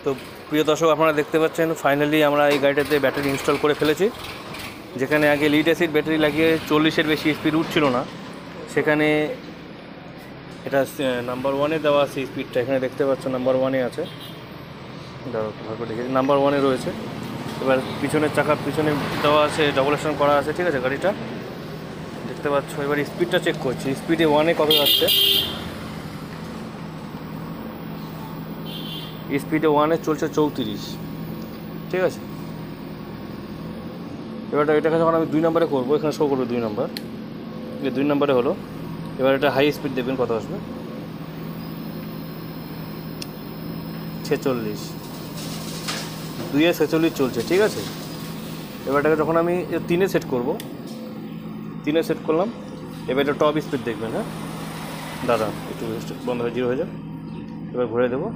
তো প্রিয় দর্শক, আপনারা দেখতে পাচ্ছেন ফাইনালি আমরা এই গাড়িটাতে ব্যাটারি ইনস্টল করে ফেলেছি। যেখানে আগে লিড অ্যাসিড ব্যাটারি লাগিয়ে 40-এর বেশি স্পিড উঠছিল না, সেখানে এটা নাম্বার 1-এ দেওয়া আছে। স্পিডটা এখানে দেখতে পাচ্ছ নাম্বার 1-এ আছে, ভালো দেখে নাম্বার 1-এ রয়েছে। এবার পিছনের চাকার পিছনে দেওয়া আছে, ডবল অ্যাকশন করা আছে, ঠিক আছে গাড়িটা দেখতে পাচ্ছ। এবার স্পিডটা চেক করছি, স্পিডে 1-এ কত যাচ্ছে। স্পিডে 1-এ চলছে 34, ঠিক আছে। এবার এটাকে যখন আমি 2 নম্বরে করবো, এখানে শো করবে 2 নম্বর, 2 নম্বরে হলো। এবার এটা হাই স্পিড দেখবেন কত আসবে, 46, 2-এ 46 চলছে, ঠিক আছে। এবার এটাকে যখন আমি 3-এ সেট করবো, 3-এ সেট করলাম। এবার এটা টপ স্পিড দেখবেন। হ্যাঁ দাদা, একটু বন্ধ হয়ে 0 হয়ে যাক। এবার ঘুরে দেবো।